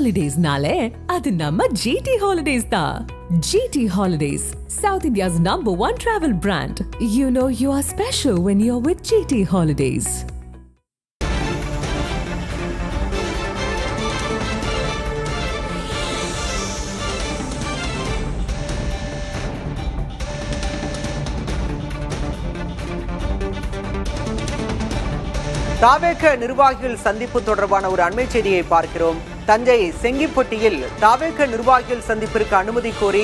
Holidays-nale, adu namma GT Holidays da. GT Holidays, South India's #1 travel brand. You know you are special when you're with GT Holidays. தாவேக நிர்வாகிகள் சந்திப்பு தொடர்பான ஒரு அண்மை செய்தியை பார்க்கிறோம். தஞ்சை செங்கிப்பட்டியில் தாவேக நிர்வாகிகள் சந்திப்பிற்கு அனுமதி கோரி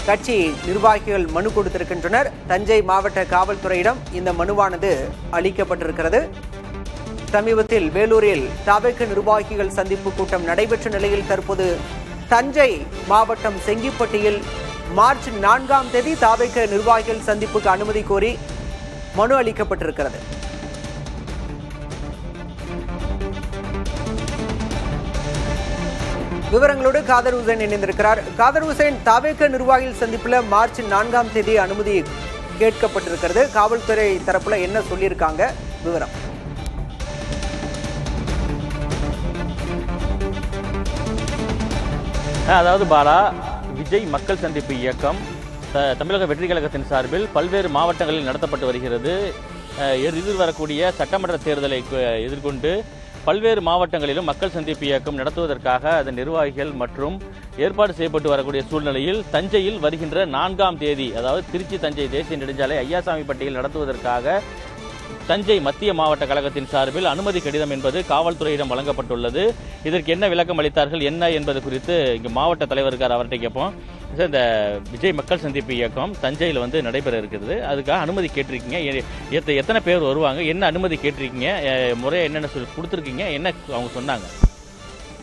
கட்சி நிர்வாகிகள் மனு கொடுத்திருக்கின்றனர். தஞ்சை மாவட்ட காவல்துறையிடம் இந்த மனுவானது அளிக்கப்பட்டிருக்கிறது. சமீபத்தில் வேலூரில் தாவேக நிர்வாகிகள் சந்திப்பு கூட்டம் நடைபெற்ற நிலையில் தற்போது தஞ்சை மாவட்டம் செங்கிப்பட்டியில் மார்ச் 4ஆம் தேதி தாவேக நிர்வாகிகள் சந்திப்புக்கு அனுமதி கோரி மனு அளிக்கப்பட்டிருக்கிறது. விவரங்களோடு காதர் ஹுசைன் இணைந்திருக்கிறார். காதர் ஹுசைன், தாவேக நிர்வாகிகள் சந்திப்புல மார்ச் 4ஆம் தேதி அனுமதி கேட்கப்பட்டிருக்கிறது. காவல்துறை தரப்புல என்ன சொல்லியிருக்காங்க, விவரம்? அதாவது பாலா, விஜய் மக்கள் சந்திப்பு இயக்கம் தமிழக வெற்றி கழகத்தின் சார்பில் பல்வேறு மாவட்டங்களில் நடத்தப்பட்டு வருகிறது. எதிர்வரக்கூடிய சட்டமன்ற தேர்தலை எதிர்கொண்டு பல்வேறு மாவட்டங்களிலும் மக்கள் சந்திப்பு இயக்கம் நடத்துவதற்காக அதன் நிர்வாகிகள் மற்றும் ஏற்பாடு செய்யப்பட்டு வரக்கூடிய சூழ்நிலையில் தஞ்சையில் வருகின்ற 4ஆம் தேதி, அதாவது திருச்சி தஞ்சை தேசிய நெடுஞ்சாலை ஐயாசாமிப்பட்டியில் நடத்துவதற்காக தஞ்சை மத்திய மாவட்ட கழகத்தின் சார்பில் அனுமதி கடிதம் என்பது காவல்துறையிடம் வழங்கப்பட்டுள்ளது. இதற்கு என்ன விளக்கம் அளித்தார்கள் என்ன என்பது குறித்து இங்கு மாவட்ட தலைவர் இருக்கார், அவர்கிட்ட கேட்போம். இந்த விஜய் மக்கள் சந்திப்பு இயக்கம் தஞ்சையில் நடைபெற இருக்கிறது, அதுக்காக அனுமதி கேட்டிருக்கீங்க. எத்தனை பேர் வருவாங்க, என்ன அனுமதி கேட்டிருக்கீங்க, முறையை என்னென்ன சொல்லி கொடுத்துருக்கீங்க, என்ன அவங்க சொன்னாங்க?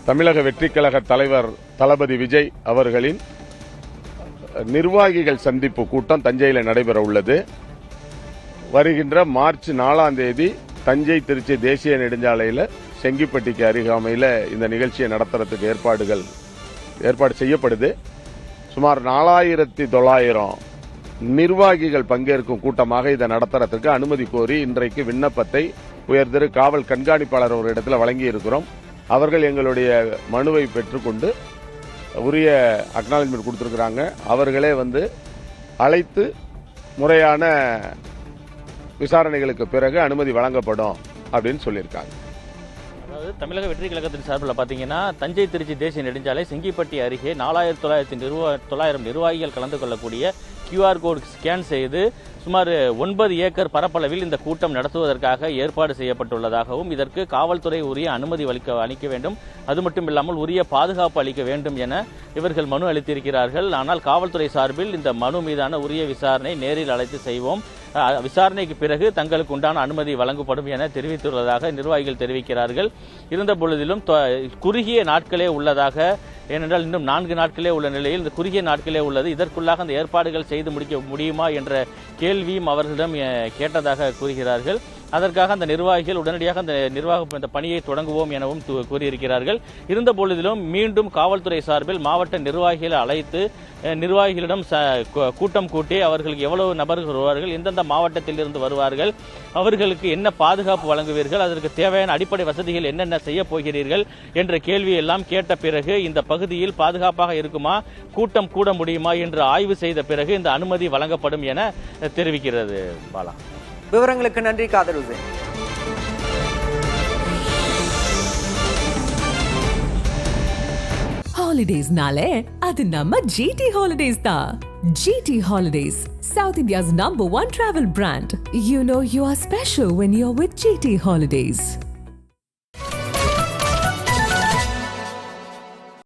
தமிழக வெற்றி கழக தலைவர் தளபதி விஜய் அவர்களின் நிர்வாகிகள் சந்திப்பு கூட்டம் தஞ்சையில் நடைபெற உள்ளது. வருகின்ற மார்ச் 4ஆம் தேதி தஞ்சை திருச்சி தேசிய நெடுஞ்சாலையில் செங்கிப்பட்டிக்கு அருகாமையில் இந்த நிகழ்ச்சியை நடத்துறதுக்கு ஏற்பாடு செய்யப்படுது. சுமார் 4900 நிர்வாகிகள் பங்கேற்கும் கூட்டமாக இதை நடத்துறதுக்கு அனுமதி கோரி இன்றைக்கு விண்ணப்பத்தை உயர்திரு காவல் கண்காணிப்பாளர் ஒரு இடத்துல வழங்கி இருக்கிறோம். அவர்கள் எங்களுடைய மனுவை பெற்றுக்கொண்டு உரிய அக்னாலஜ்மெண்ட் கொடுத்திருக்கிறாங்க. அவர்களே அழைத்து முறையான விசாரணைகளுக்கு பிறகு அனுமதி வழங்கப்படும் அப்படின்னு சொல்லியிருக்காங்க. அதாவது தமிழக வெற்றி கழகத்தின் சார்பில் பார்த்தீங்கன்னா தஞ்சை திருச்சி தேசிய நெடுஞ்சாலை செங்கிப்பட்டி அருகே 4900 நிர்வாகிகள் கலந்து கொள்ளக்கூடிய QR கோட் ஸ்கேன் செய்து சுமார் 9 ஏக்கர் பரப்பளவில் இந்த கூட்டம் நடத்துவதற்காக ஏற்பாடு செய்யப்பட்டுள்ளதாகவும் இதற்கு காவல்துறை உரிய அனுமதி அளிக்க வேண்டும், அது மட்டும் இல்லாமல் உரிய பாதுகாப்பு அளிக்க வேண்டும் என இவர்கள் மனு அளித்திருக்கிறார்கள். ஆனால் காவல்துறை சார்பில் இந்த மனு மீதான உரிய விசாரணை நேரில் அழைத்து செய்வோம், விசாரணைக்கு பிறகு தங்களுக்கு உண்டான அனுமதி வழங்கப்படும் என தெரிவித்துள்ளதாக நிர்வாகிகள் தெரிவிக்கிறார்கள். இருந்த பொழுதிலும் குறுகிய நாட்களே உள்ளதாக, ஏனென்றால் இன்னும் 4 நாட்களே உள்ள நிலையில் இந்த குறுகிய நாட்களே உள்ளது, இதற்குள்ளாக அந்த ஏற்பாடுகள் செய்து முடிக்க முடியுமா என்ற கேள்வியும் அவர்களிடம் கேட்டதாக கூறுகிறார்கள். அதற்காக அந்த நிர்வாகிகள் உடனடியாக அந்த பணியை தொடங்குவோம் எனவும் கூறியிருக்கிறார்கள். இருந்த பொழுதிலும் மீண்டும் காவல்துறை சார்பில் மாவட்ட நிர்வாகிகளை அழைத்து நிர்வாகிகளிடம் கூட்டம் கூட்டி அவர்களுக்கு எவ்வளவு நபர்கள் வருவார்கள், எந்தெந்த மாவட்டத்தில் இருந்து வருவார்கள், அவர்களுக்கு என்ன பாதுகாப்பு வழங்குவீர்கள், அதற்கு தேவையான அடிப்படை வசதிகள் என்னென்ன செய்ய போகிறீர்கள் என்ற கேள்வியெல்லாம் கேட்ட பிறகு இந்த பகுதியில் பாதுகாப்பாக இருக்குமா, கூட்டம் கூட முடியுமா என்று ஆய்வு செய்த பிறகு இந்த அனுமதி வழங்கப்படும் என தெரிவிக்கிறது. பாலா, விவரங்களுக்கு நன்றி Kader Hussain. Holidays-nale, adu namma GT Holidays da. GT Holidays, South India's #1 travel brand. You know you are special when you're with GT Holidays.